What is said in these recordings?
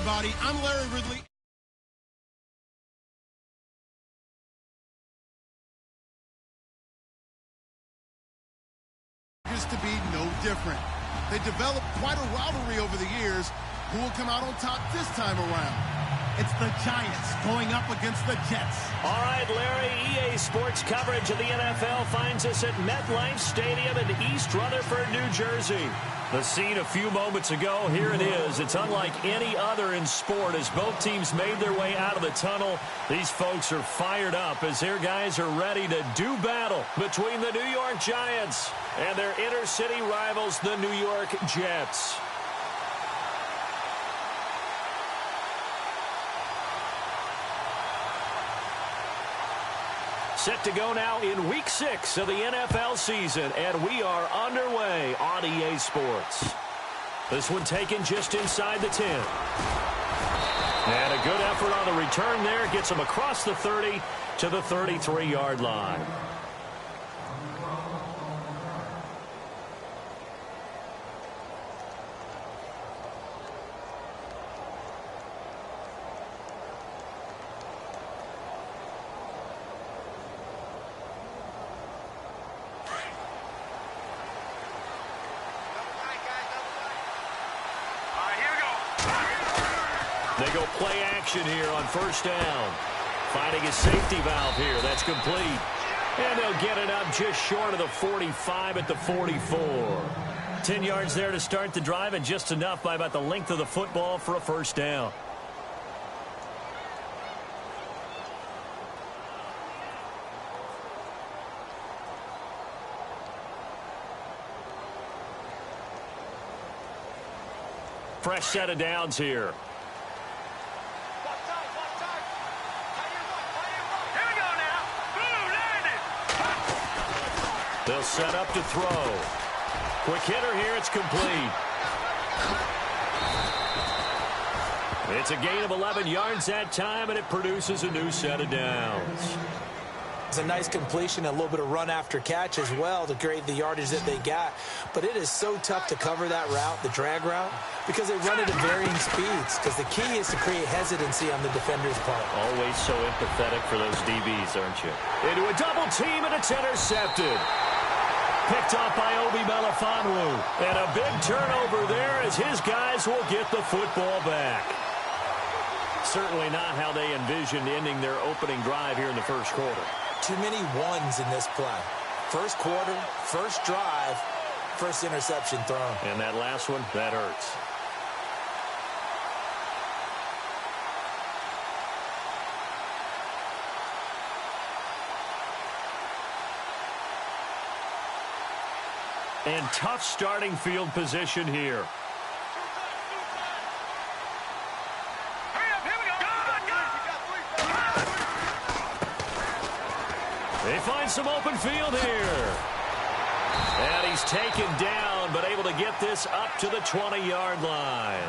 everybody. I'm Larry Ridley. To be no different. They developed quite a rivalry over the years. Who will come out on top this time around? It's the Giants going up against the Jets. All right, Larry, EA Sports coverage of the NFL finds us at MetLife Stadium in East Rutherford, New Jersey. The scene a few moments ago, here it is. It's unlike any other in sport as both teams made their way out of the tunnel. These folks are fired up as their guys are ready to do battle between the New York Giants and their inner-city rivals, the New York Jets. Set to go now in Week 6 of the NFL season, and we are underway on EA Sports. This one taken just inside the 10. And a good effort on the return there. Gets him across the 30 to the 33-yard line. They go play action here on first down. Finding a safety valve here. That's complete. And they'll get it up just short of the 45 at the 44. 10 yards there to start the drive, and just enough by about the length of the football for a first down. Fresh set of downs here. They'll set up to throw. Quick hitter here. It's complete. It's a gain of 11 yards that time, and it produces a new set of downs. It's a nice completion, a little bit of run after catch as well to create the yardage that they got. But it is so tough to cover that route, the drag route, because they run it at varying speeds. Because the key is to create hesitancy on the defender's part. Always so empathetic for those DBs, aren't you? Into a double team, and it's intercepted. Picked off by Obi Melifonwu. And a big turnover there as his guys will get the football back. Certainly not how they envisioned ending their opening drive here in the first quarter. Too many ones in this play. First quarter, first drive, first interception thrown. And that last one, that hurts. And tough starting field position here. They find some open field here. And he's taken down, but able to get this up to the 20-yard line.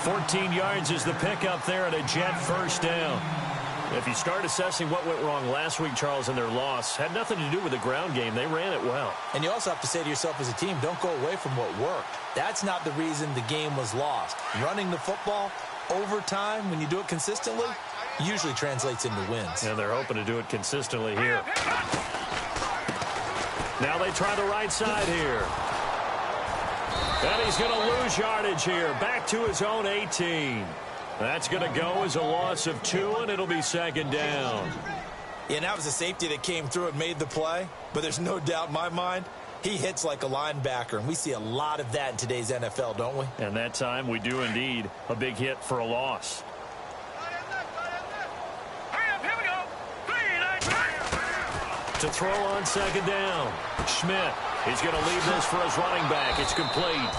14 yards is the pickup there at a Jet first down. If you start assessing what went wrong last week, Charles, in their loss, had nothing to do with the ground game. They ran it well. And you also have to say to yourself as a team, don't go away from what worked. That's not the reason the game was lost. Running the football over time, when you do it consistently, usually translates into wins. And they're hoping to do it consistently here. Now they try the right side here. And he's going to lose yardage here. Back to his own 18. That's going to go as a loss of 2, and it'll be second down. Yeah, and that was a safety that came through and made the play. But there's no doubt in my mind, he hits like a linebacker. And we see a lot of that in today's NFL, don't we? And that time we do indeed. A big hit for a loss. To throw on second down. Schmidt. He's going to leave this for his running back. It's complete.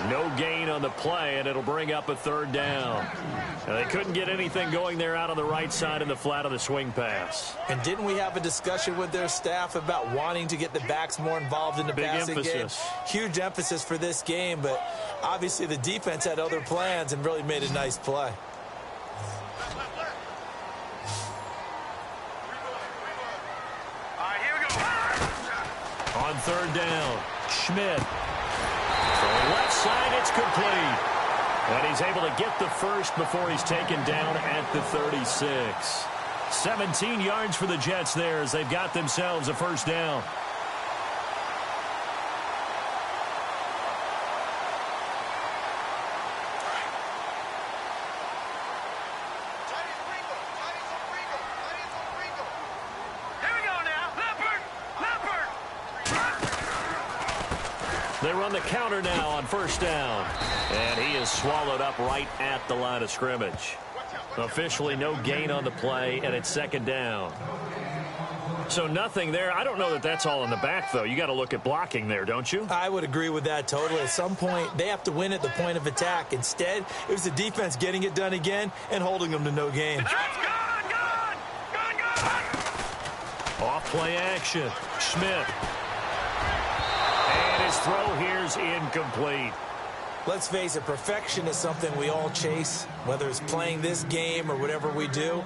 No gain on the play, and it'll bring up a third down. Now, they couldn't get anything going there out on the right side in the flat of the swing pass. And didn't we have a discussion with their staff about wanting to get the backs more involved in the passing game? Huge emphasis for this game, but obviously the defense had other plans and really made a nice play. On third down, Schmidt. From the left side, it's complete. And he's able to get the first before he's taken down at the 36. 17 yards for the Jets there as they've got themselves a first down. They run the counter now on first down. And he is swallowed up right at the line of scrimmage. Officially no gain on the play, and it's second down. So nothing there. I don't know that that's all in the back, though. You got to look at blocking there, don't you? I would agree with that totally. At some point, they have to win at the point of attack. Instead, it was the defense getting it done again and holding them to no gain. Off play action. Schmidt. And his throw here's incomplete. Let's face it, perfection is something we all chase, whether it's playing this game or whatever we do.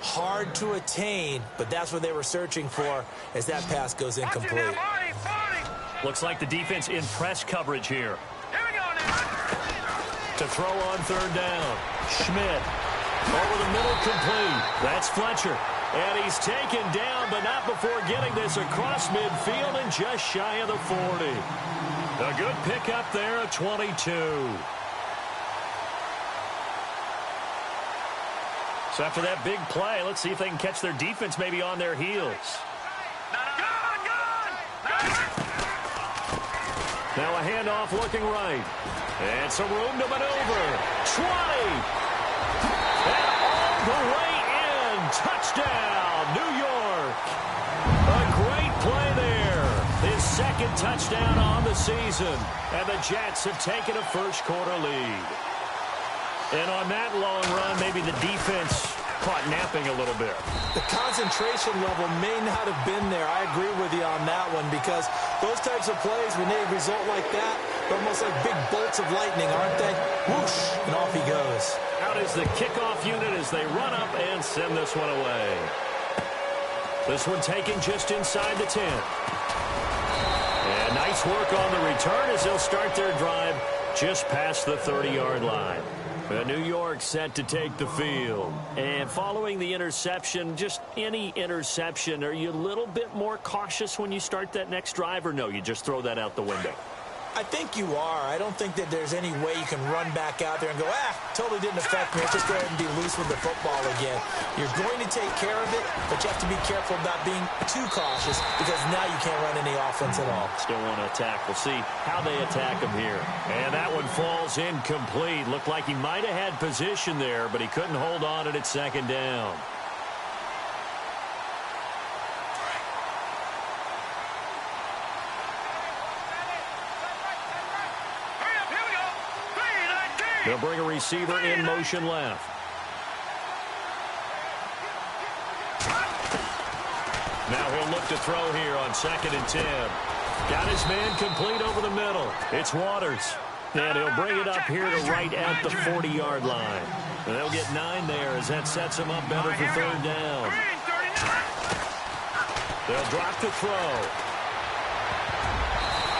Hard to attain, but that's what they were searching for as that pass goes incomplete. Looks like the defense in press coverage here. To throw on third down. Schmidt. Over the middle, complete. That's Fletcher. And he's taken down, but not before getting this across midfield and just shy of the 40. A good pickup there at 22. So after that big play, let's see if they can catch their defense maybe on their heels. Now a handoff looking right. And some room to maneuver. 20. And all the way in. Touchdown, New York. A great play there. His second touchdown on the season. And the Jets have taken a first-quarter lead. And on that long run, maybe the defense caught napping a little bit. The concentration level may not have been there. I agree with you on that one because those types of plays, when they result like that, they're almost like big bolts of lightning, aren't they? Whoosh, and off he goes. Out is the kickoff unit as they run up and send this one away. This one taken just inside the 10. And nice work on the return as they'll start their drive just past the 30-yard line. New York set to take the field. And following the interception, just any interception, are you a little bit more cautious when you start that next drive, or no, you just throw that out the window? I think you are. I don't think that there's any way you can run back out there and go, totally didn't affect me. Let's just go ahead and be loose with the football again. You're going to take care of it, but you have to be careful about being too cautious because now you can't run any offense at all. Still want to attack. We'll see how they attack him here. And that one falls incomplete. Looked like he might have had position there, but he couldn't hold on at second down. They'll bring a receiver in motion left. Now he'll look to throw here on 2nd and 10. Got his man complete over the middle. It's Waters. And he'll bring it up here to right at the 40-yard line. And they'll get 9 there as that sets him up better for third down. They'll drop the throw.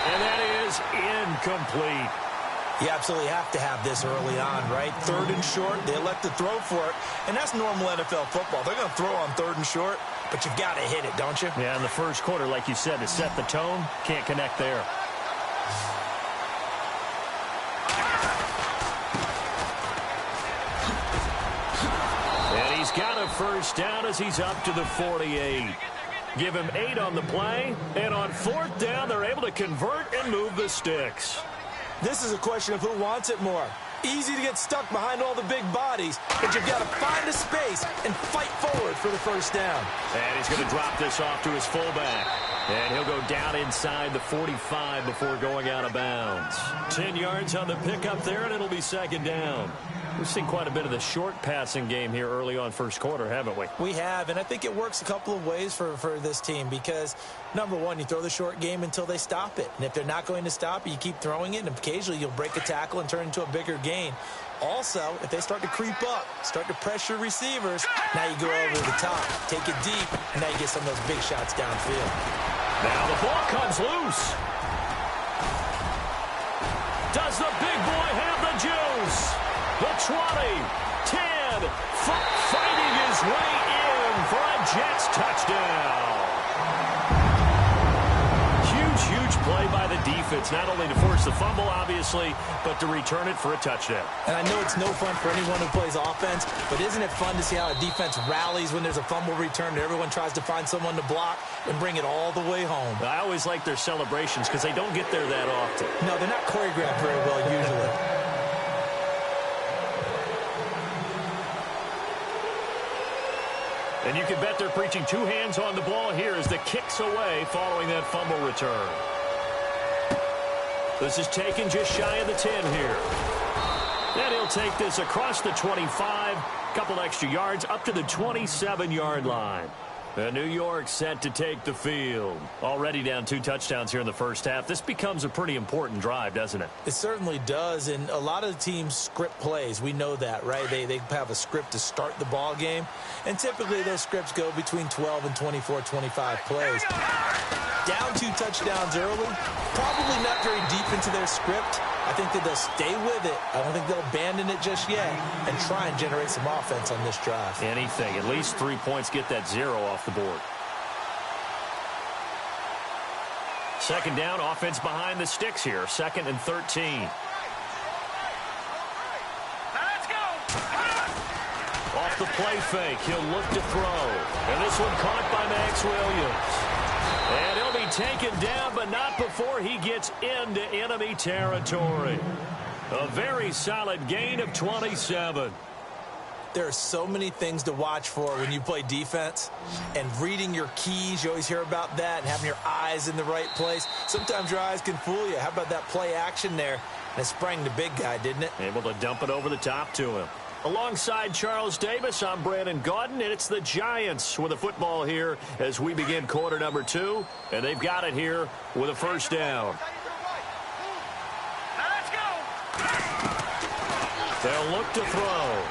And that is incomplete. You absolutely have to have this early on, right? 3rd and short, they elect to throw for it, and that's normal NFL football. They're going to throw on 3rd and short, but you've got to hit it, don't you? Yeah, in the first quarter, like you said, to set the tone, can't connect there. And he's got a first down as he's up to the 48. Give him 8 on the play, and on 4th down, they're able to convert and move the sticks. This is a question of who wants it more. Easy to get stuck behind all the big bodies, but you've got to find a space and fight forward for the first down. And he's going to drop this off to his fullback. And he'll go down inside the 45 before going out of bounds. 10 yards on the pickup there, and it'll be second down. We've seen quite a bit of the short passing game here early on first quarter, haven't we? We have, and I think it works a couple of ways for this team because, number one, you throw the short game until they stop it. And if they're not going to stop it, you keep throwing it, and occasionally you'll break a tackle and turn it into a bigger gain. Also, if they start to creep up, start to pressure receivers, now you go over the top, take it deep, and now you get some of those big shots downfield. Now the ball comes loose. Does the big boy have the juice? close. The 20, 10, fighting his way in for a Jets touchdown. Huge play by the defense, not only to force the fumble, obviously, but to return it for a touchdown. And I know it's no fun for anyone who plays offense, but isn't it fun to see how a defense rallies when there's a fumble return and everyone tries to find someone to block and bring it all the way home? I always like their celebrations because they don't get there that often. No, they're not choreographed very well usually. And you can bet they're preaching two hands on the ball here as the kick's away following that fumble return. This is taken just shy of the 10 here. And he'll take this across the 25, couple extra yards up to the 27-yard line. And New York set to take the field. Already down 2 touchdowns here in the first half. This becomes a pretty important drive, doesn't it? It certainly does, and a lot of the teams script plays. We know that, right? They have a script to start the ball game, and typically those scripts go between 12 and 24, 25 plays. Down 2 touchdowns early, probably not very deep into their script. I think that they'll stay with it. I don't think they'll abandon it just yet and try and generate some offense on this drive. Anything. At least 3 points, get that 0 off the board. Second down, offense behind the sticks here. 2nd and 13. Off the play fake, he'll look to throw. And this one caught by Max Williams. And he'll be taken down, but not before he gets into enemy territory. A very solid gain of 27. There are so many things to watch for when you play defense. And reading your keys, you always hear about that, and having your eyes in the right place. Sometimes your eyes can fool you. How about that play action there? And it sprang the big guy, didn't it? Able to dump it over the top to him. Alongside Charles Davis, I'm Brandon Gaudin, and it's the Giants with a football here as we begin quarter number 2. And they've got it here with a first down. They'll look to throw.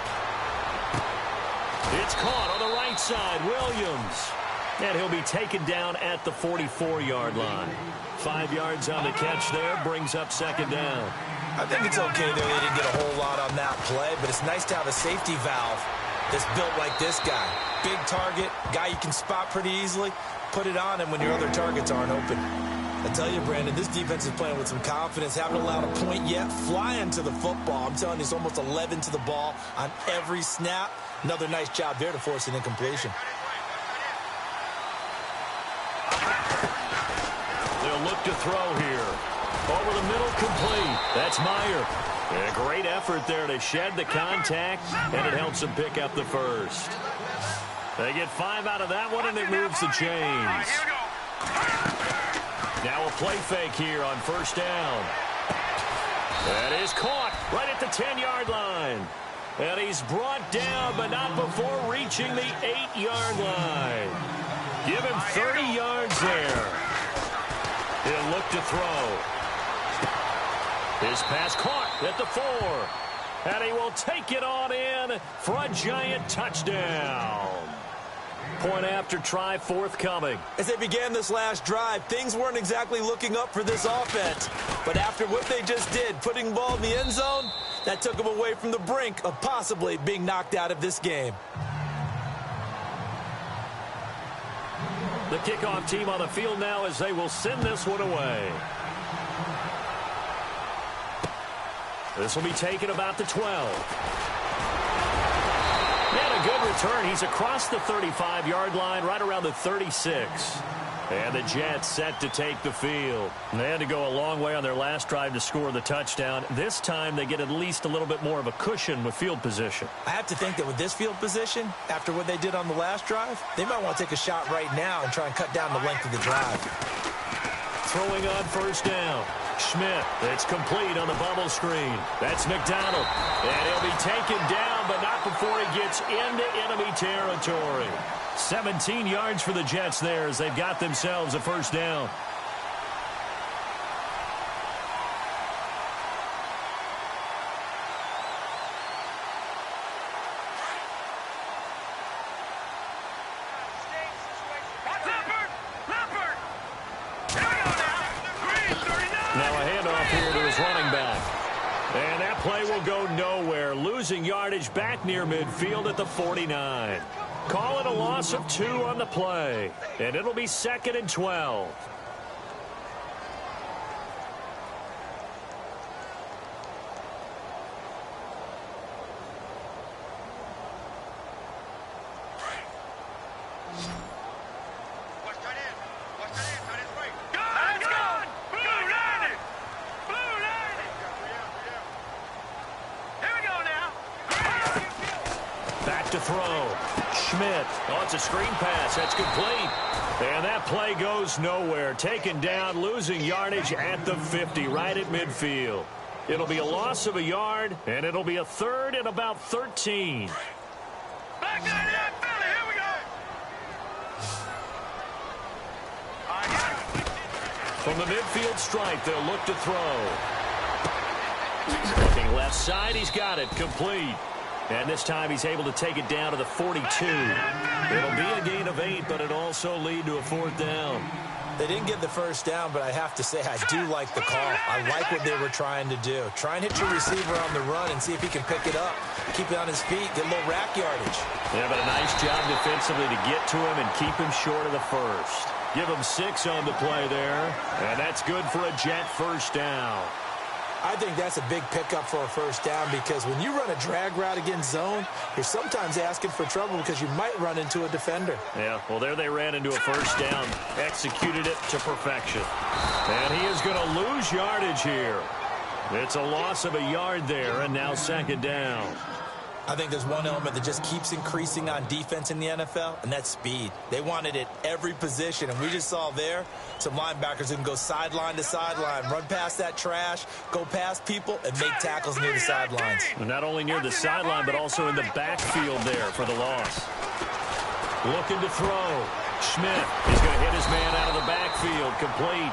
It's caught on the right side, Williams. And he'll be taken down at the 44-yard line. 5 yards on the catch there, brings up second down. I think it's okay there. They didn't get a whole lot on that play, but it's nice to have a safety valve that's built like this guy. Big target, guy you can spot pretty easily. Put it on him when your other targets aren't open. I tell you, Brandon, this defense is playing with some confidence. Haven't allowed a point yet. Flying to the football. I'm telling you, it's almost 11 to the ball on every snap. Another nice job there to force an incompletion. They'll look to throw here. Over the middle, complete. That's Meyer. And a great effort there to shed the contact, and it helps them pick up the first. They get 5 out of that one, and it moves the chains. Now a play fake here on first down. That is caught right at the 10-yard line. And he's brought down, but not before reaching the 8-yard line. Give him 30 yards there. He'll look to throw. His pass caught at the 4. And he will take it on in for a Giant touchdown. Point after try forthcoming. As they began this last drive, things weren't exactly looking up for this offense. But after what they just did, putting the ball in the end zone, that took them away from the brink of possibly being knocked out of this game. The kickoff team on the field now as they will send this one away. This will be taken about the 12. And a good return. He's across the 35-yard line, right around the 36. And the Jets set to take the field. And they had to go a long way on their last drive to score the touchdown. This time they get at least a little bit more of a cushion with field position. I have to think that with this field position, after what they did on the last drive, they might want to take a shot right now and try and cut down the length of the drive. Throwing on first down. Schmidt, it's complete on the bubble screen. That's McDonald. And he'll be taken down, but not before he gets into enemy territory. 17 yards for the Jets there as they've got themselves a first down. play will go nowhere. Losing yardage back near midfield at the 49. Call it a loss of 2 on the play. And it'll be 2nd and 12. To throw. Schmidt. Oh, it's a screen pass. That's complete. And that play goes nowhere. Taken down, losing yardage at the 50, right at midfield. It'll be a loss of a yard, and it'll be a 3rd and about 13. Back to that Philly. Here we go. From the midfield stripe, they'll look to throw. Looking left side, he's got it. Complete. And this time he's able to take it down to the 42. It'll be a gain of 8, but it'll also lead to a 4th down. They didn't get the first down, but I have to say I do like the call. I like what they were trying to do. Try and hit your receiver on the run and see if he can pick it up. Keep it on his feet, get a little rack yardage. Yeah, but a nice job defensively to get to him and keep him short of the first. Give him 6 on the play there, and that's good for a Jet first down. I think that's a big pickup for a first down because when you run a drag route against zone, you're sometimes asking for trouble because you might run into a defender. Yeah, well, there they ran into a first down, executed it to perfection. And he is going to lose yardage here. It's a loss of a yard there, and now 2nd down. I think there's one element that just keeps increasing on defense in the NFL, and that's speed. They want it at every position, and we just saw there some linebackers who can go sideline to sideline, run past that trash, go past people, and make tackles near the sidelines. And not only near the sideline, but also in the backfield there for the loss. Looking to throw. Schmidt is going to hit his man out of the backfield, complete.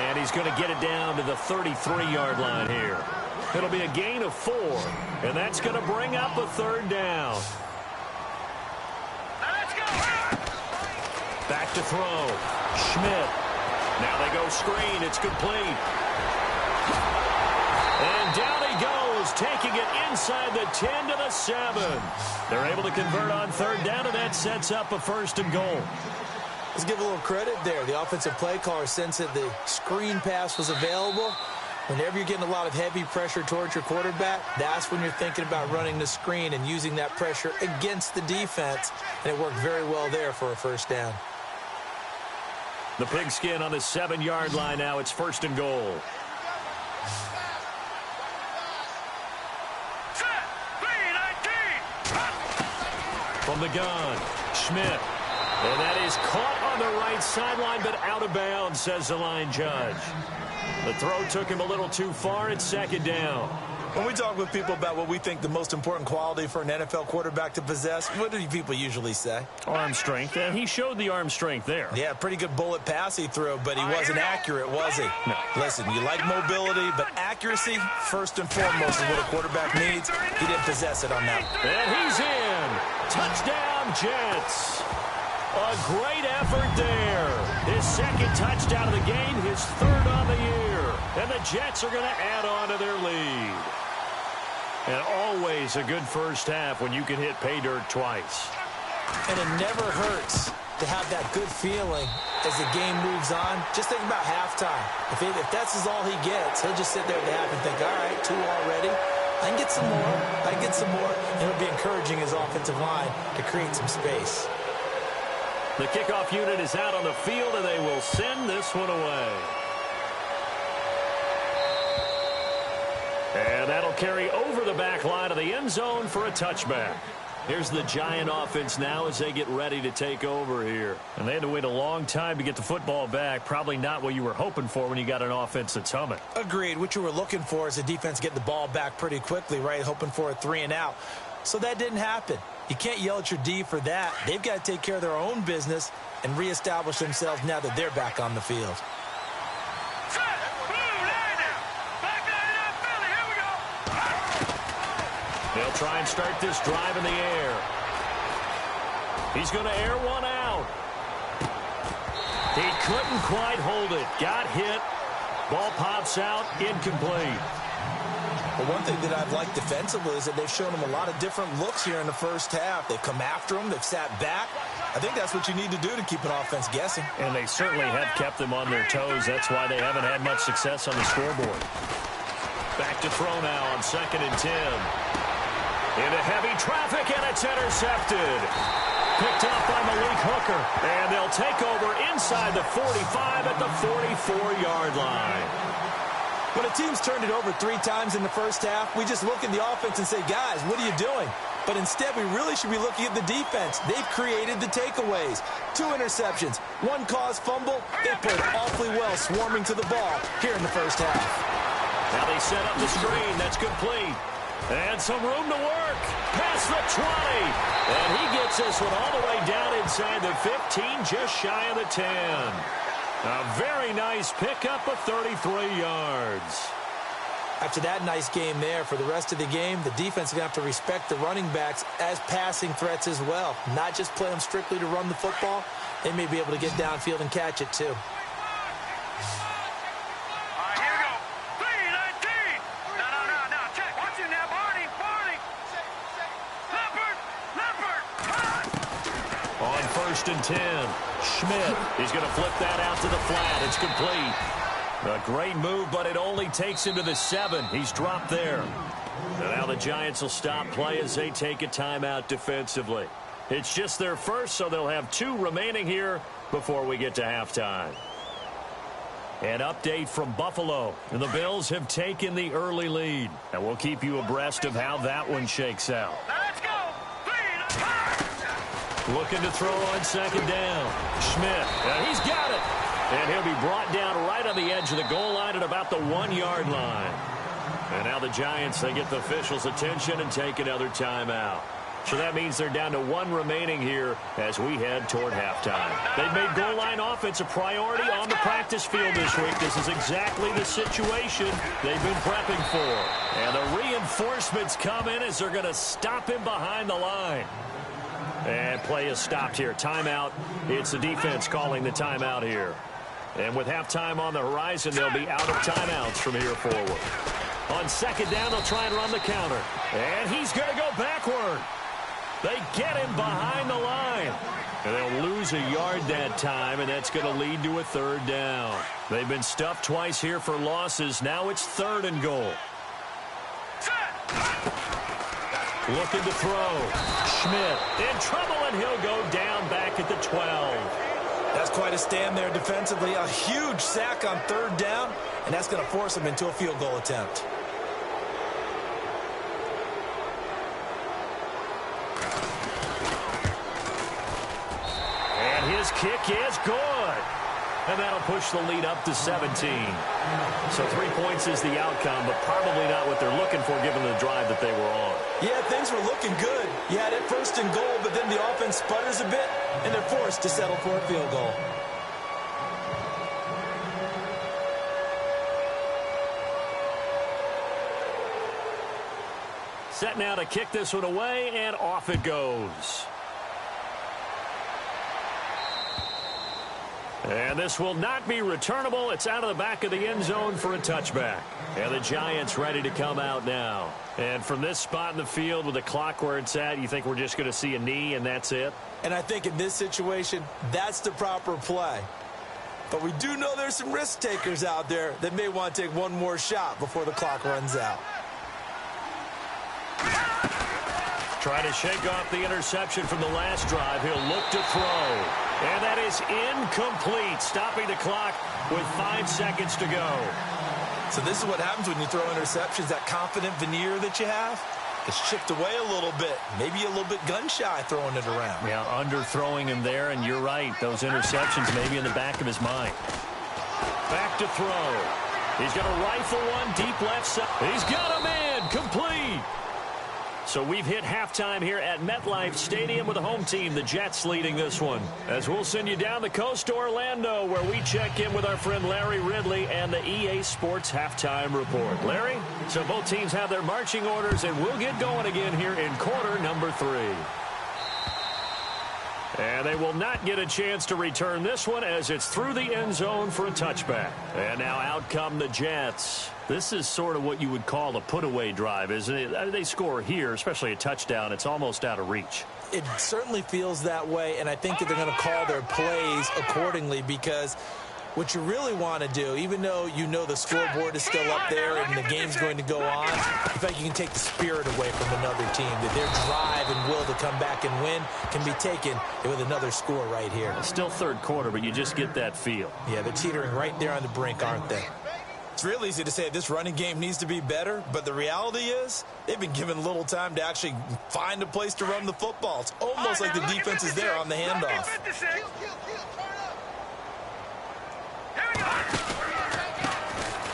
And he's going to get it down to the 33-yard line here. It'll be a gain of 4, and that's going to bring up a 3rd down. Let's go. Back to throw. Schmidt. Now they go screen. It's complete. And down he goes, taking it inside the 10 to the 7. They're able to convert on 3rd down, and that sets up a 1st and goal. Let's give a little credit there. The offensive play caller sensed that the screen pass was available. Whenever you're getting a lot of heavy pressure towards your quarterback, that's when you're thinking about running the screen and using that pressure against the defense. And it worked very well there for a first down. The pigskin on the 7-yard line now. It's 1st and goal. From the gun, Schmidt. And that is caught on the right sideline, but out of bounds, says the line judge. The throw took him a little too far. It's 2nd down. When we talk with people about what we think the most important quality for an NFL quarterback to possess, what do people usually say? Arm strength. And he showed the arm strength there. Yeah, pretty good bullet pass he threw, but he wasn't accurate, was he? No. Listen, you like mobility, but accuracy, first and foremost, is what a quarterback needs. He didn't possess it on that. And he's in. Touchdown, Jets. A great effort there. His 2nd touchdown of the game, his 3rd on the year. And the Jets are going to add on to their lead. And always a good first half when you can hit pay dirt twice. And it never hurts to have that good feeling as the game moves on. Just think about halftime. If that's all he gets, he'll just sit there at the half and think, all right, 2 already. I can get some more. I can get some more. And he'll be encouraging his offensive line to create some space. The kickoff unit is out on the field, and they will send this one away. And that'll carry over the back line of the end zone for a touchback. Here's the Giant offense now as they get ready to take over here. And they had to wait a long time to get the football back. Probably not what you were hoping for when you got an offense that's humming. Agreed. What you were looking for is the defense get the ball back pretty quickly, right? Hoping for a 3 and out. So that didn't happen. You can't yell at your D for that. They've got to take care of their own business and reestablish themselves now that they're back on the field. They'll try and start this drive in the air. He's going to air one out. He couldn't quite hold it. Got hit. Ball pops out. Incomplete. Well, one thing that I've liked defensively is that they've shown them a lot of different looks here in the first half. They've come after them. They've sat back. I think that's what you need to do to keep an offense guessing. And they certainly have kept them on their toes. That's why they haven't had much success on the scoreboard. Back to throw now on 2nd and 10. Into heavy traffic, and it's intercepted. Picked up by Malik Hooker. And they'll take over inside the 45 at the 44-yard line. When a team's turned it over 3 times in the first half, we just look at the offense and say, guys, what are you doing? But instead, we really should be looking at the defense. They've created the takeaways. 2 interceptions, 1 caused fumble. They played awfully well swarming to the ball here in the first half. Now they set up the screen. That's complete. And some room to work. Past the 20. And he gets this one all the way down inside the 15, just shy of the 10. A very nice pickup of 33 yards. After that nice game there, for the rest of the game, the defense is going to have to respect the running backs as passing threats as well. Not just play them strictly to run the football. They may be able to get downfield and catch it too. And 10. Schmidt, he's going to flip that out to the flat. It's complete. A great move, but it only takes him to the 7. He's dropped there. And now the Giants will stop play as they take a timeout defensively. It's just their first, so they'll have 2 remaining here before we get to halftime. An update from Buffalo. And the Bills have taken the early lead. And we'll keep you abreast of how that one shakes out. Let's go. Looking to throw on 2nd down. Schmidt, and he's got it. And he'll be brought down right on the edge of the goal line at about the 1-yard line. And now the Giants, they get the officials' attention and take another timeout. So that means they're down to 1 remaining here as we head toward halftime. They've made goal line offense a priority on the practice field this week. This is exactly the situation they've been prepping for. And the reinforcements come in as they're going to stop him behind the line. And play is stopped here. Timeout. It's the defense calling the timeout here. And with halftime on the horizon, they'll be out of timeouts from here forward. On 2nd down, they'll try and run the counter. And he's going to go backward. They get him behind the line. And they'll lose a yard that time, and that's going to lead to a 3rd down. They've been stuffed twice here for losses. Now it's 3rd and goal. Looking to throw. Schmidt in trouble, and he'll go down back at the 12. That's quite a stand there defensively. A huge sack on 3rd down, and that's going to force him into a field goal attempt. And his kick is good. And that'll push the lead up to 17. So 3 points is the outcome, but probably not what they're looking for given the drive that they were on. Yeah, things were looking good. You had it 1st and goal, but then the offense sputters a bit, and they're forced to settle for a field goal. Set now to kick this one away, and off it goes. And this will not be returnable. It's out of the back of the end zone for a touchback. And the Giants ready to come out now. And from this spot in the field with the clock where it's at, you think we're just going to see a knee and that's it? And I think in this situation, that's the proper play. But we do know there's some risk takers out there that may want to take one more shot before the clock runs out. Trying to shake off the interception from the last drive. He'll look to throw. And that is incomplete, stopping the clock with 5 seconds to go. So this is what happens when you throw interceptions. That confident veneer that you have, it's chipped away a little bit. Maybe a little bit gun-shy throwing it around. Yeah, under-throwing him there, and you're right. Those interceptions maybe in the back of his mind. Back to throw. He's going to rifle one deep left side. He's got a man, complete. So we've hit halftime here at MetLife Stadium with the home team, the Jets, leading this one. As we'll send you down the coast to Orlando, where we check in with our friend Larry Ridley and the EA Sports Halftime Report. Larry, so both teams have their marching orders, and we'll get going again here in quarter number 3. And they will not get a chance to return this one as it's through the end zone for a touchback. And now out come the Jets. This is sort of what you would call a put-away drive, isn't it? They score here, especially a touchdown. It's almost out of reach. It certainly feels that way, and I think that they're going to call their plays accordingly because what you really want to do, even though you know the scoreboard is still up there and the game's going to go on, in fact, you can take the spirit away from another team, that their drive and will to come back and win can be taken with another score right here. It's still third quarter, but you just get that feel. Yeah, they're teetering right there on the brink, aren't they? It's real easy to say this running game needs to be better, but the reality is they've been given little time to actually find a place to run the football. It's almost like the defense is there on the handoff.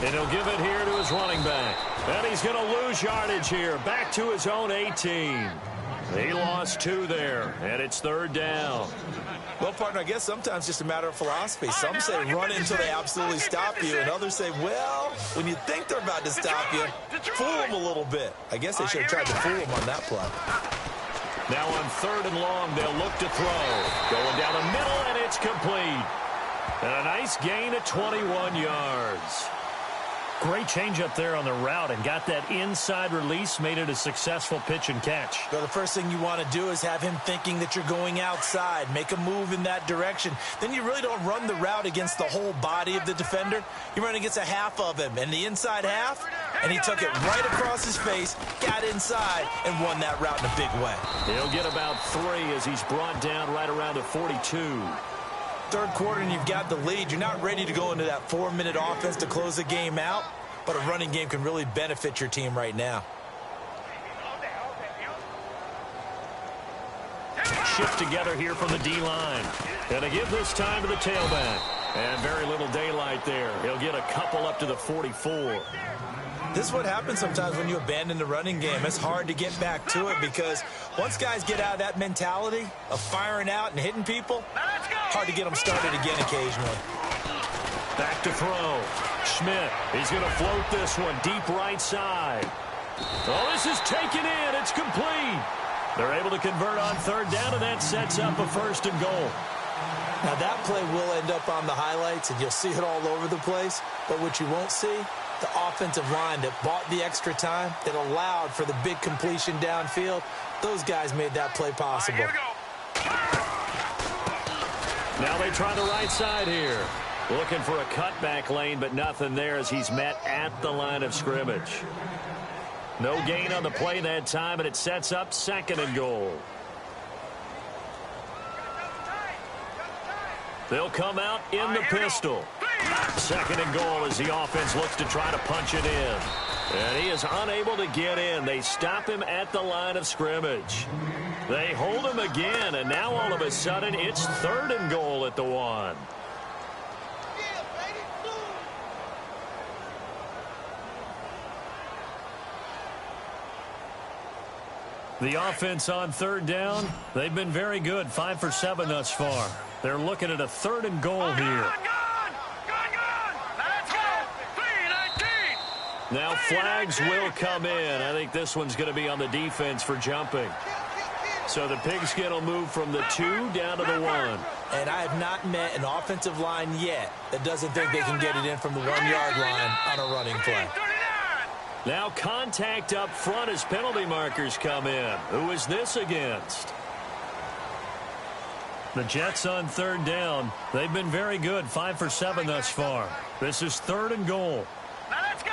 And he'll give it here to his running back. And he's going to lose yardage here. Back to his own 18. He lost 2 there, and it's third down. Well, partner, I guess sometimes just a matter of philosophy. Some say run it until they absolutely stop you, and others say, well, when you think they're about to stop you, fool them a little bit. I guess they should have tried to fool them on that play. Now on third and long, they'll look to throw. Going down the middle, and it's complete. And a nice gain of 21 yards. Great change up there on the route and got that inside release, made it a successful pitch and catch. Well, the first thing you want to do is have him thinking that you're going outside, make a move in that direction. Then you really don't run the route against the whole body of the defender. You run against a half of him, and the inside half, and he took it right across his face, got inside, and won that route in a big way. He'll get about 3 as he's brought down right around the 42. Third quarter and you've got the lead. You're not ready to go into that 4-minute offense to close the game out, but a running game can really benefit your team right now. Shift together here from the D-line. And to give this time to the tailback. And very little daylight there. He'll get a couple up to the 44. This is what happens sometimes when you abandon the running game. It's hard to get back to it because once guys get out of that mentality of firing out and hitting people, hard to get them started again occasionally. Back to throw. Schmidt, he's going to float this one deep right side. Oh, this is taken in. It's complete. They're able to convert on third down, and that sets up a 1st and goal. Now, that play will end up on the highlights, and you'll see it all over the place. But what you won't see, the offensive line that bought the extra time, that allowed for the big completion downfield, those guys made that play possible. All right, here we go. Now they try the right side here. Looking for a cutback lane, but nothing there as he's met at the line of scrimmage. No gain on the play that time, and it sets up 2nd and goal. They'll come out in the pistol. 2nd and goal as the offense looks to try to punch it in. And he is unable to get in. They stop him at the line of scrimmage. They hold him again, and now all of a sudden it's 3rd and goal at the 1. The offense on third down, they've been very good, 5 for 7 thus far. They're looking at a 3rd and goal here. Let's go. 3-19. Now flags will come in. I think this one's going to be on the defense for jumping. So the pigskin will move from the 2 down to the 1. And I have not met an offensive line yet that doesn't think they can get it in from the 1-yard line on a running play. Now contact up front as penalty markers come in. Who is this against? The Jets on third down. They've been very good, 5 for 7 thus far. This is 3rd and goal. Let's go.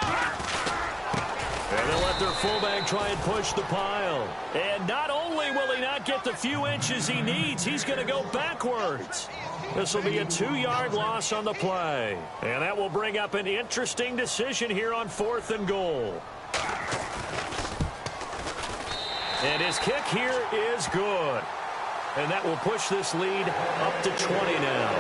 And they'll let their fullback try and push the pile. And not only will he not get the few inches he needs, he's going to go backwards. This will be a 2-yard loss on the play. And that will bring up an interesting decision here on 4th and goal. And his kick here is good. And that will push this lead up to 20 now.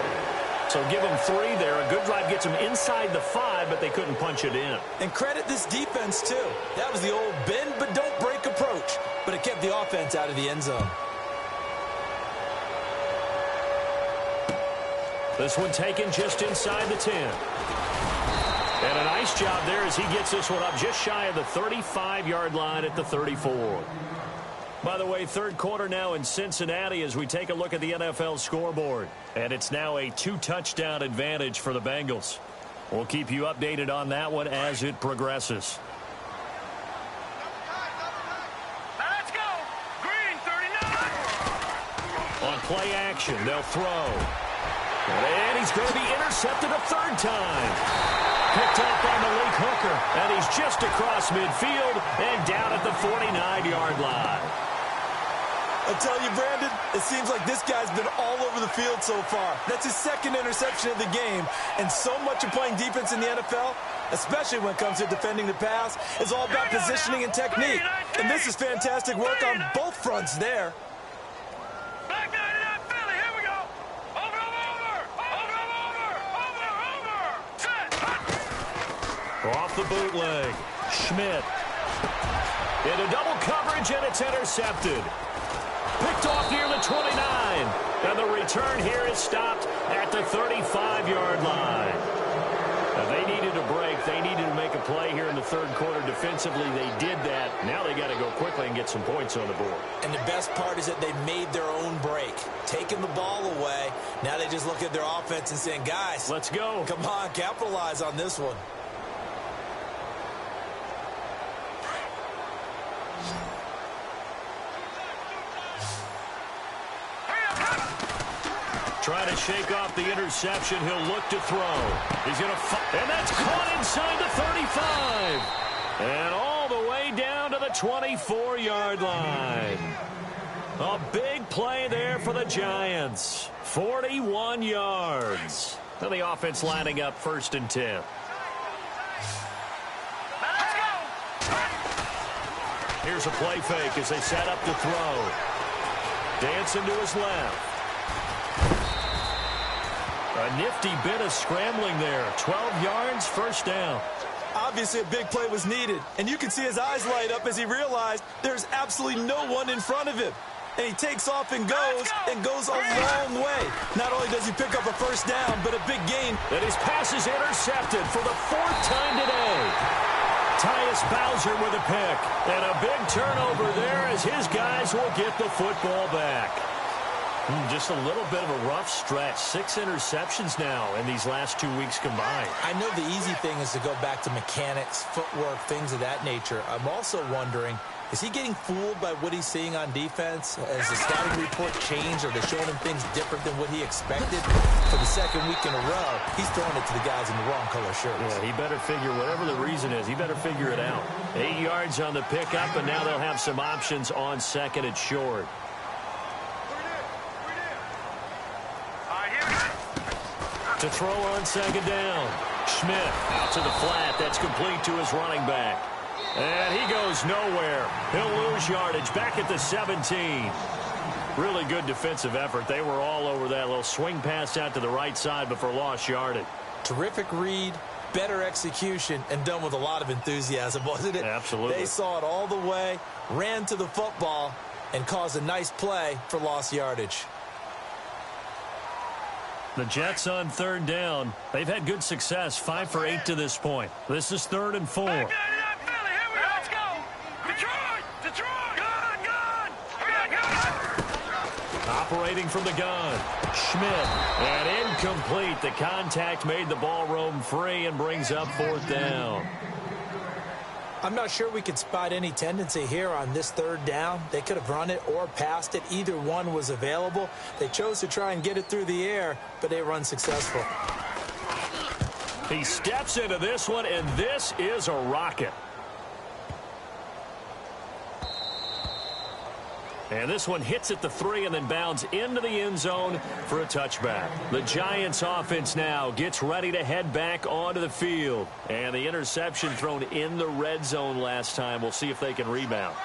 So give them 3 there. A good drive gets them inside the 5, but they couldn't punch it in. And credit this defense, too. That was the old bend but don't break approach. But it kept the offense out of the end zone. This one taken just inside the 10. And a nice job there as he gets this one up just shy of the 35-yard line at the 34. By the way, third quarter now in Cincinnati as we take a look at the NFL scoreboard. And it's now a 2-touchdown advantage for the Bengals. We'll keep you updated on that one as it progresses. Let's go. Green 39. On play action, they'll throw. And he's going to be intercepted a third time. Picked up by Malik Hooker. And he's just across midfield and down at the 49-yard line. I tell you, Brandon, it seems like this guy's been all over the field so far. That's his second interception of the game. And so much of playing defense in the NFL, especially when it comes to defending the pass, is all about positioning and technique. And this is fantastic work on both fronts there. Back 99 Philly, here we go. Over. Set. Off the bootleg. Schmidt. Into double coverage, and it's intercepted. Picked off near the 29. And the return here is stopped at the 35-yard line. Now they needed a break. They needed to make a play here in the third quarter defensively. They did that. Now they got to go quickly and get some points on the board. And the best part is that they made their own break. Taking the ball away. Now they just look at their offense and saying, guys, let's go. Come on, capitalize on this one. Trying to shake off the interception. He'll look to throw. He's going to and that's caught inside the 35. And all the way down to the 24-yard line. A big play there for the Giants. 41 yards. And the offense lining up 1st and 10. Here's a play fake as they set up to throw. Dancing to his left. A nifty bit of scrambling there. 12 yards, 1st down. Obviously, a big play was needed. And you can see his eyes light up as he realized there's absolutely no one in front of him. And he takes off and goes a long way. Not only does he pick up a 1st down, but a big gain. And his pass is intercepted for the 4th time today. Tyus Bowser with a pick. And a big turnover there as his guys will get the football back. Just a little bit of a rough stretch. 6 interceptions now in these last 2 weeks combined. I know the easy thing is to go back to mechanics, footwork, things of that nature. I'm also wondering, is he getting fooled by what he's seeing on defense? Has the scouting report changed? Are they showing him things different than what he expected? For the 2nd week in a row, he's throwing it to the guys in the wrong color shirts. Yeah, he better figure, whatever the reason is, he better figure it out. 8 yards on the pickup, and now they'll have some options on 2nd and short. To throw on 2nd down. Schmidt out to the flat. That's complete to his running back. And he goes nowhere. He'll lose yardage back at the 17. Really good defensive effort. They were all over that little swing pass out to the right side before lost yardage. Terrific read, better execution, and done with a lot of enthusiasm, wasn't it? Absolutely. They saw it all the way, ran to the football, and caused a nice play for lost yardage. The Jets on 3rd down. They've had good success, 5 for 8 to this point. This is 3rd and 4. Let's go. Detroit. Gun. Operating from the gun. Schmidt. And incomplete. The contact made the ball roam free and brings up 4th down. I'm not sure we could spot any tendency here on this 3rd down. They could have run it or passed it. Either one was available. They chose to try and get it through the air, but they were unsuccessful. He steps into this one, and this is a rocket. And this one hits at the 3 and then bounds into the end zone for a touchback. The Giants offense now gets ready to head back onto the field. And the interception thrown in the red zone last time. We'll see if they can rebound.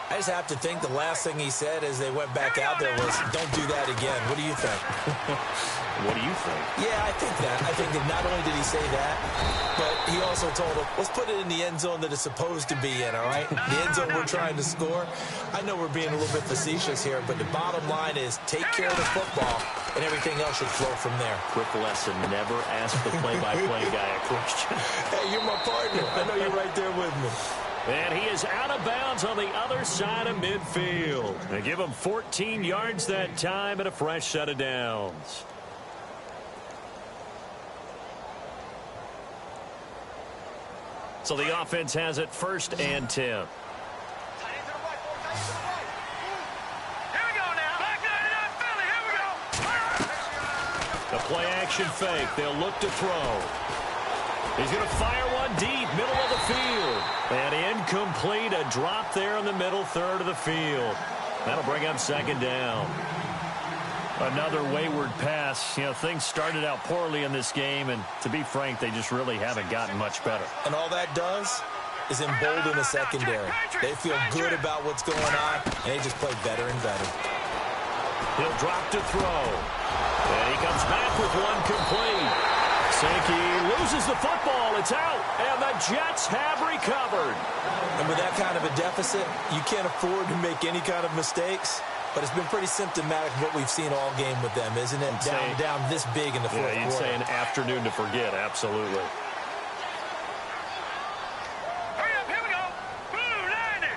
I just have to think the last thing he said as they went back out there was, don't do that again. What do you think? What do you think? Yeah, I think that. I think that not only did he say that, but he also told him, let's put it in the end zone that it's supposed to be in, all right? The end zone we're trying to score. I know we're being a little bit facetious here, but the bottom line is take care of the football, and everything else should flow from there. Quick lesson, never ask the play-by-play guy a question. Hey, you're my partner. I know you're right there with me. And he is out of bounds on the other side of midfield. They give him 14 yards that time and a fresh set of downs. So the offense has it 1st and 10. The play action fake. They'll look to throw. He's going to fire one deep, middle of the field. And incomplete, a drop there in the middle third of the field. That'll bring up 2nd down. Another wayward pass. You know, things started out poorly in this game, and to be frank, they just really haven't gotten much better. And all that does is embolden the secondary. They feel good about what's going on, and they just play better and better. He'll drop to throw. And he comes back with one complete. Sankey loses the football. It's out. And the Jets have recovered. And with that kind of a deficit, you can't afford to make any kind of mistakes. But it's been pretty symptomatic of what we've seen all game with them, isn't it? Down this big in the fourth quarter. Yeah, you'd say an afternoon to forget. Absolutely. Hurry up, here we go. Blue 90.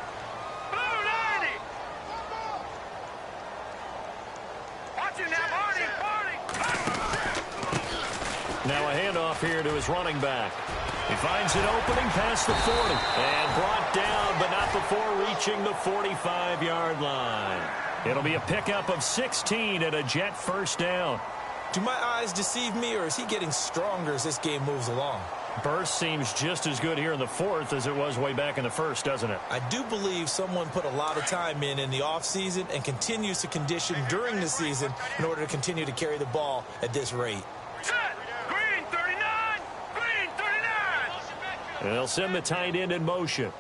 Blue 90. Watch it now, Barney. Now a handoff here to his running back. He finds an opening past the 40. And brought down, but not before reaching the 45-yard line. It'll be a pickup of 16 and a Jet 1st down. Do my eyes deceive me, or is he getting stronger as this game moves along? Burst seems just as good here in the 4th as it was way back in the 1st, doesn't it? I do believe someone put a lot of time in the offseason and continues to condition during the season in order to continue to carry the ball at this rate. Set. Green 39. Green 39. And they'll send the tight end in motion.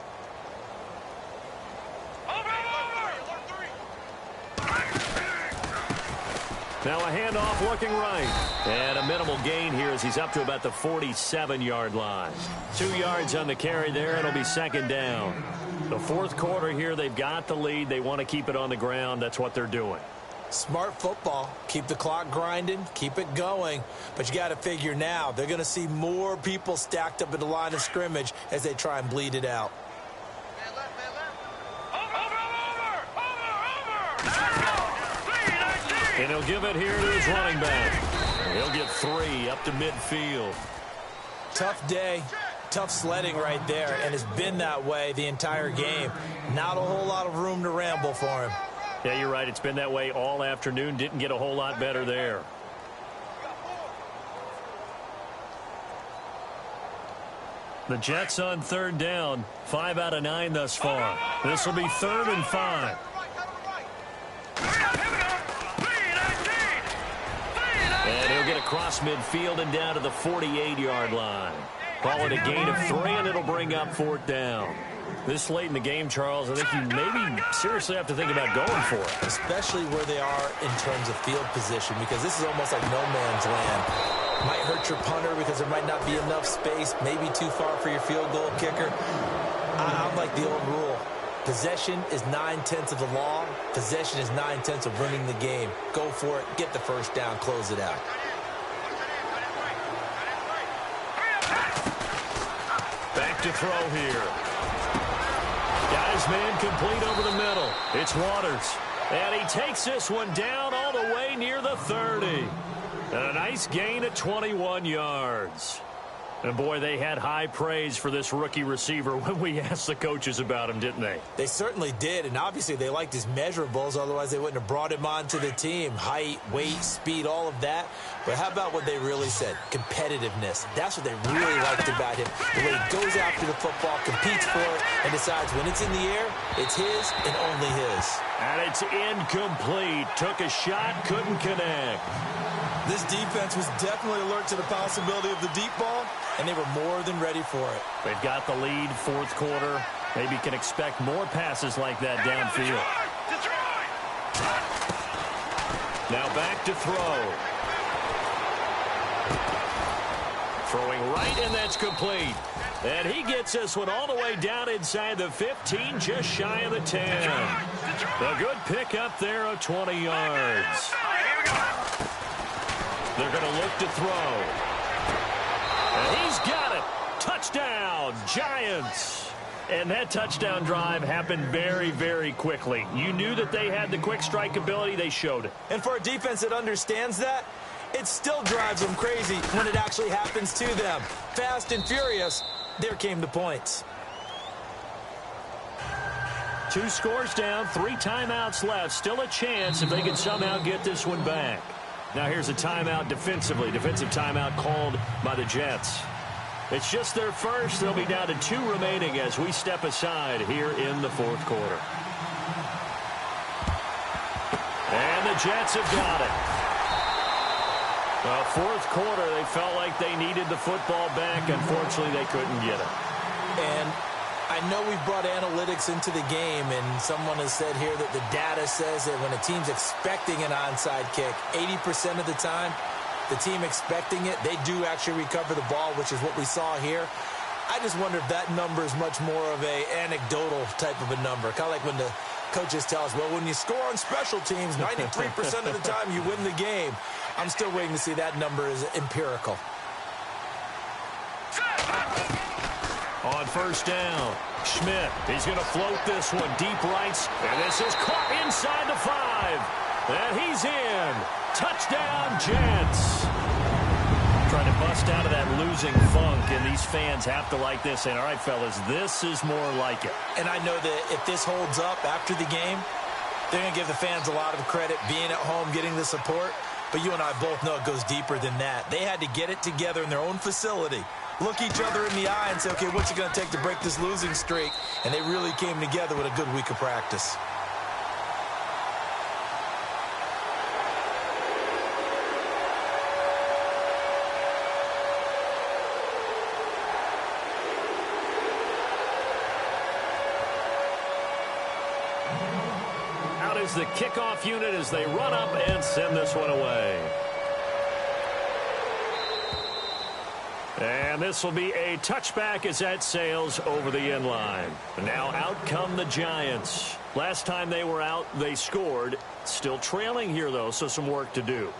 Now a handoff looking right. And a minimal gain here as he's up to about the 47-yard line. 2 yards on the carry there. It'll be 2nd down. The 4th quarter here, they've got the lead. They want to keep it on the ground. That's what they're doing. Smart football. Keep the clock grinding. Keep it going. But you got to figure now, they're going to see more people stacked up at the line of scrimmage as they try and bleed it out. And he'll give it here to his running back. He'll get 3 up to midfield. Tough day, tough sledding right there, and it's been that way the entire game. Not a whole lot of room to ramble for him. Yeah, you're right. It's been that way all afternoon. Didn't get a whole lot better there. The Jets on 3rd down. 5 out of 9 thus far. This will be 3rd and 5. And he'll get across midfield and down to the 48-yard line. Call it a gain of 3, and it'll bring up 4th down. This late in the game, Charles, I think you maybe seriously have to think about going for it. Especially where they are in terms of field position, because this is almost like no man's land. Might hurt your punter because there might not be enough space, maybe too far for your field goal kicker. I'm like the old rule. Possession is 9/10 of the law. Possession is 9/10 of winning the game. Go for it. Get the 1st down. Close it out. Back to throw here. Guys, man, complete over the middle. It's Waters. And he takes this one down all the way near the 30. And a nice gain of 21 yards. And, boy, they had high praise for this rookie receiver when we asked the coaches about him, didn't they? They certainly did, and obviously they liked his measurables. Otherwise, they wouldn't have brought him onto the team. Height, weight, speed, all of that. But how about what they really said? Competitiveness. That's what they really liked about him. The way he goes after the football, competes for it, and decides when it's in the air, it's his and only his. And it's incomplete. Took a shot, couldn't connect. This defense was definitely alert to the possibility of the deep ball, and they were more than ready for it. They've got the lead, 4th quarter. Maybe can expect more passes like that downfield. Now back to throw. Throwing right, and that's complete. And he gets this one all the way down inside the 15, just shy of the 10. A good pick up there of 20 yards. They're going to look to throw. And he's got it. Touchdown, Giants. And that touchdown drive happened very, very quickly. You knew that they had the quick strike ability. They showed it. And for a defense that understands that, it still drives them crazy when it actually happens to them. Fast and furious, there came the points. 2 scores down, 3 timeouts left. Still a chance if they can somehow get this one back. Now here's a timeout defensively. Defensive timeout called by the Jets. It's just their first. They'll be down to 2 remaining as we step aside here in the 4th quarter. And the Jets have got it. Well, 4th quarter, they felt like they needed the football back. Unfortunately, they couldn't get it. And I know we brought analytics into the game, and someone has said here that the data says that when a team's expecting an onside kick, 80% of the time, the team expecting it, they do actually recover the ball, which is what we saw here. I just wonder if that number is much more of a anecdotal type of a number. Kind of like when the coaches tell us, well, when you score on special teams, 93% of the time you win the game. I'm still waiting to see that number is empirical. On first down, Schmidt, he's going to float this one deep right, and this is caught inside the 5. And he's in. Touchdown, Jets. Trying to bust out of that losing funk, and these fans have to like this. And all right, fellas, this is more like it. And I know that if this holds up after the game, they're going to give the fans a lot of credit being at home, getting the support. But you and I both know it goes deeper than that. They had to get it together in their own facility, look each other in the eye and say, okay, what's it going to take to break this losing streak? And they really came together with a good week of practice. Out is the kickoff unit as they run up and send this one away. And this will be a touchback as that sails over the end line. Now out come the Giants. Last time they were out, they scored. Still trailing here, though, so some work to do.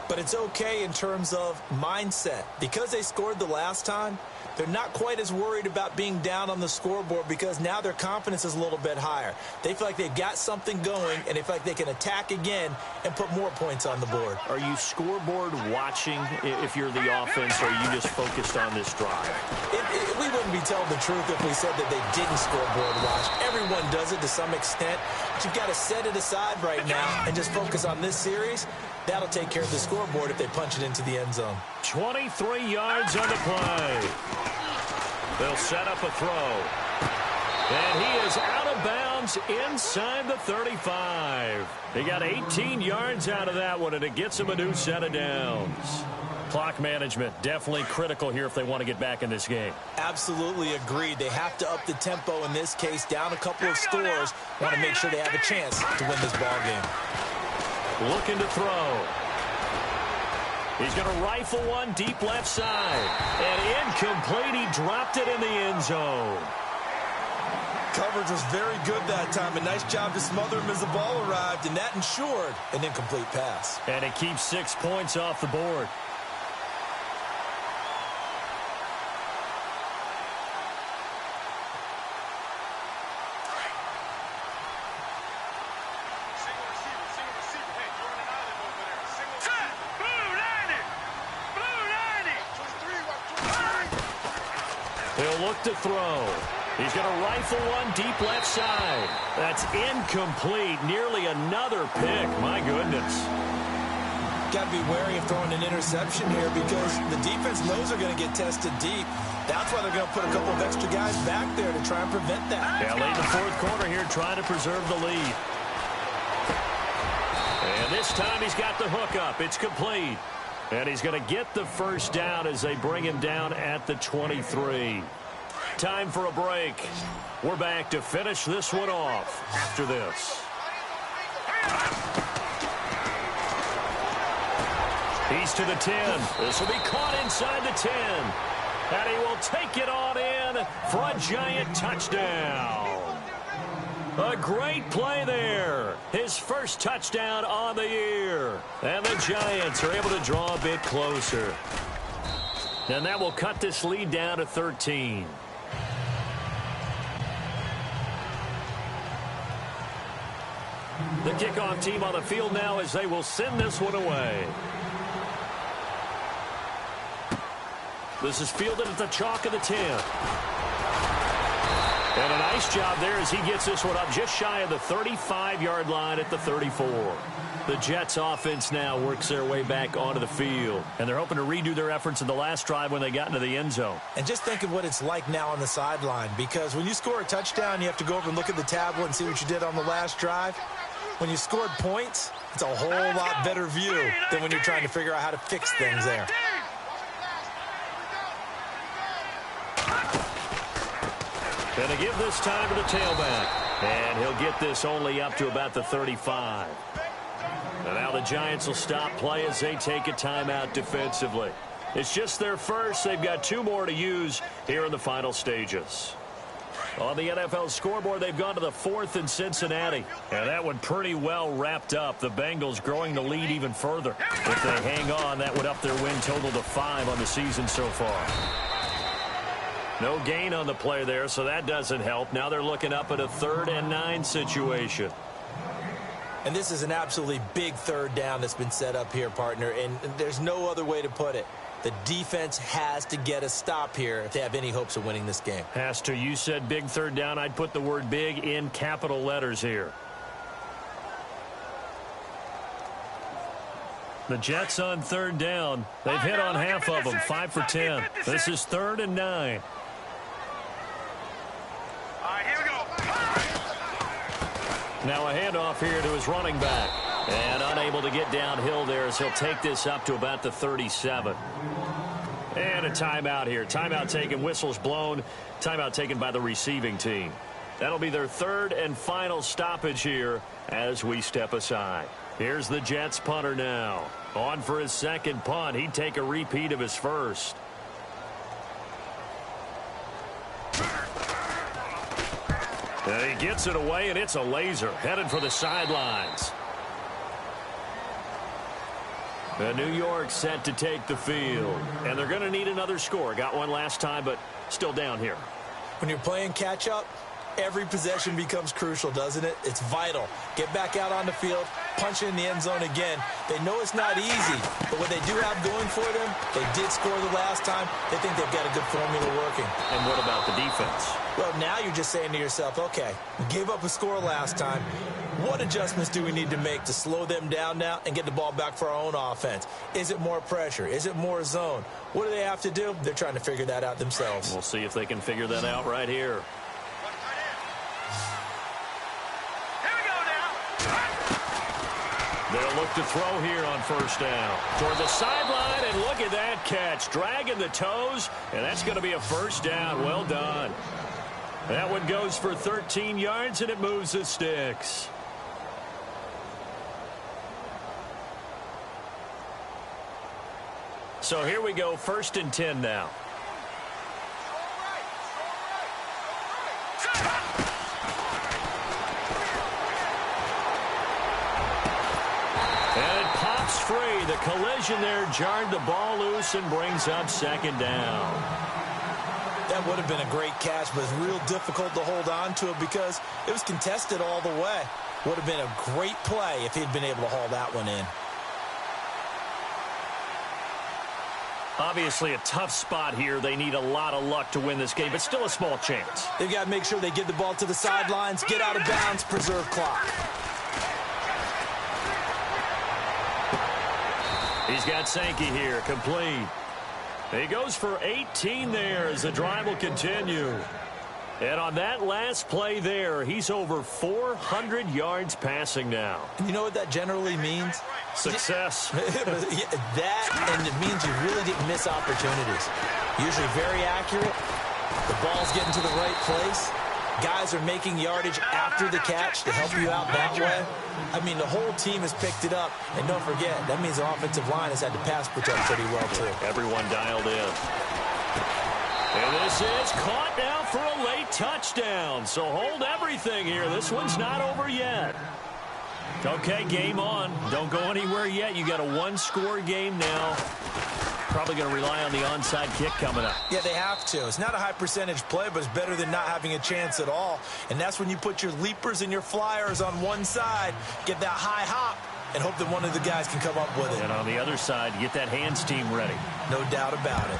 But it's okay in terms of mindset. Because they scored the last time, they're not quite as worried about being down on the scoreboard because now their confidence is a little bit higher. They feel like they've got something going, and they feel like they can attack again and put more points on the board. Are you scoreboard watching if you're the offense, or are you just focused on this drive? We wouldn't be telling the truth if we said that they didn't scoreboard watch. Everyone does it to some extent, but you've got to set it aside right now and just focus on this series. That'll take care of the scoreboard if they punch it into the end zone. 23 yards on the play. They'll set up a throw. And he is out of bounds inside the 35. He got 18 yards out of that one, and it gets him a new set of downs. Clock management definitely critical here if they want to get back in this game. Absolutely agreed. They have to up the tempo in this case, down a couple of scores. Want to make sure they have a chance to win this ball game. Looking to throw. He's going to rifle one deep left side. And incomplete. He dropped it in the end zone. Coverage was very good that time. A nice job to smother him as the ball arrived, and that ensured an incomplete pass. And it keeps 6 points off the board. He'll look to throw. He's going to rifle one deep left side. That's incomplete. Nearly another pick. My goodness. Got to be wary of throwing an interception here because the defense knows they're going to get tested deep. That's why they're going to put a couple of extra guys back there to try and prevent that. Yeah, late in the 4th quarter here trying to preserve the lead. And this time he's got the hook up. It's complete. And he's going to get the first down as they bring him down at the 23. Time for a break. We're back to finish this one off after this. He's to the 10. This will be caught inside the 10. And he will take it on in for a giant touchdown. A great play there. His first touchdown on the year. And the Giants are able to draw a bit closer. And that will cut this lead down to 13. The kickoff team on the field now as they will send this one away. This is fielded at the chalk of the 10. And a nice job there as he gets this one up just shy of the 35-yard line at the 34. The Jets offense now works their way back onto the field. And they're hoping to redo their efforts in the last drive when they got into the end zone. And just think of what it's like now on the sideline. Because when you score a touchdown, you have to go over and look at the tablet and see what you did on the last drive. When you scored points, it's a whole lot better view than when you're trying to figure out how to fix things there. Going to give this time to the tailback. And he'll get this only up to about the 35. And now the Giants will stop play as they take a timeout defensively. It's just their first. They've got 2 more to use here in the final stages. On the NFL scoreboard, they've gone to the 4th in Cincinnati. And that one pretty well wrapped up. The Bengals growing the lead even further. If they hang on, that would up their win total to 5 on the season so far. No gain on the play there, so that doesn't help. Now they're looking up at a 3rd and 9 situation. And this is an absolutely big 3rd down that's been set up here, partner. And there's no other way to put it. The defense has to get a stop here if they have any hopes of winning this game. Has to. You said big 3rd down. I'd put the word big in capital letters here. The Jets on 3rd down. They've hit on half of them, 5 for 10. This is 3rd and 9. Now a handoff here to his running back. And unable to get downhill there as he'll take this up to about the 37. And a timeout here. Timeout taken, whistles blown. Timeout taken by the receiving team. That'll be their 3rd and final stoppage here as we step aside. Here's the Jets punter now. On for his 2nd punt. He'd take a repeat of his 1st. And he gets it away, and it's a laser. Headed for the sidelines. New York set to take the field. And they're going to need another score. Got one last time, but still down here. When you're playing catch-up, every possession becomes crucial, doesn't it? It's vital. Get back out on the field, punch in the end zone again. They know it's not easy, but what they do have going for them, they did score the last time. They think they've got a good formula working. And what about the defense? Well, now you're just saying to yourself, okay, we gave up a score last time. What adjustments do we need to make to slow them down now and get the ball back for our own offense? Is it more pressure? Is it more zone? What do they have to do? They're trying to figure that out themselves. We'll see if they can figure that out right here. They'll look to throw here on 1st down. Toward the sideline, and look at that catch. Dragging the toes, and that's going to be a 1st down. Well done. That one goes for 13 yards, and it moves the sticks. So here we go, 1st and 10 now. And it pops free. The collision there jarred the ball loose and brings up 2nd down. That would have been a great catch, but it's real difficult to hold on to it because it was contested all the way. Would have been a great play if he'd been able to haul that one in. Obviously a tough spot here. They need a lot of luck to win this game, but still a small chance. They've got to make sure they get the ball to the sidelines, get out of bounds, preserve clock. He's got Sankey here, complete. He goes for 18 there as the drive will continue. And on that last play there, he's over 400 yards passing now. You know what that generally means? Success. That, and it means you really didn't miss opportunities. Usually very accurate. The ball's getting to the right place. Guys are making yardage after the catch to help you out that way. I mean, the whole team has picked it up. And don't forget, that means the offensive line has had to pass protect pretty well, too. Everyone dialed in. And this is caught now for a late touchdown. So hold everything here. This one's not over yet. Okay, game on. Don't go anywhere yet. You got a 1-score game now. Probably going to rely on the onside kick coming up. Yeah, they have to. It's not a high percentage play, but it's better than not having a chance at all. And that's when you put your leapers and your flyers on one side, get that high hop, and hope that one of the guys can come up with it. And on the other side, get that hands team ready. No doubt about it.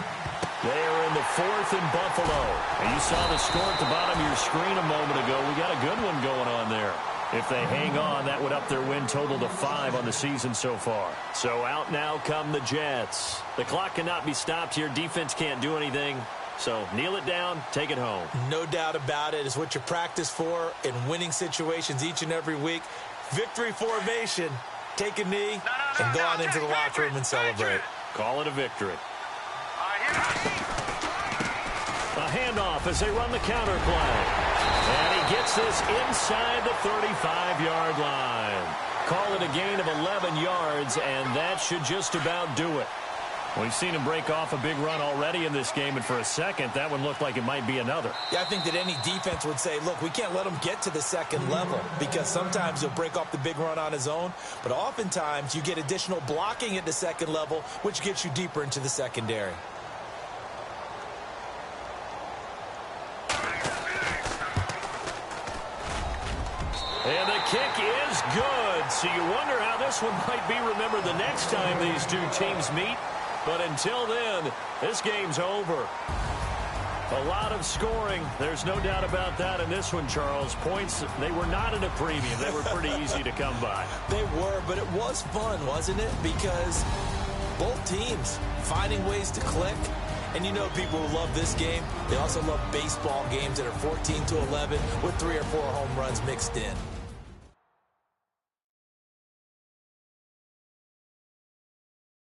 They are in the 4th in Buffalo. And you saw the score at the bottom of your screen a moment ago. We got a good one going on there. If they hang on, that would up their win total to 5 on the season so far. So out now come the Jets. The clock cannot be stopped here. Defense can't do anything. So kneel it down, take it home. No doubt about it. It's what you practice for in winning situations each and every week. Victory formation. Take a knee and go on into the locker room and celebrate. Call it a victory. A handoff as they run the counter play. And he gets this inside the 35-yard line. Call it a gain of 11 yards, and that should just about do it. We've seen him break off a big run already in this game, and for a second, that one looked like it might be another. Yeah, I think that any defense would say, look, we can't let him get to the second level, because sometimes he'll break off the big run on his own, but oftentimes you get additional blocking at the second level, which gets you deeper into the secondary. And the kick is good. So you wonder how this one might be remembered the next time these two teams meet. But until then, this game's over. A lot of scoring. There's no doubt about that in this one, Charles. Points, they were not at a premium. They were pretty easy to come by. They were, but it was fun, wasn't it? Because both teams finding ways to click. And you know people who love this game, they also love baseball games that are 14-11 with 3 or 4 home runs mixed in.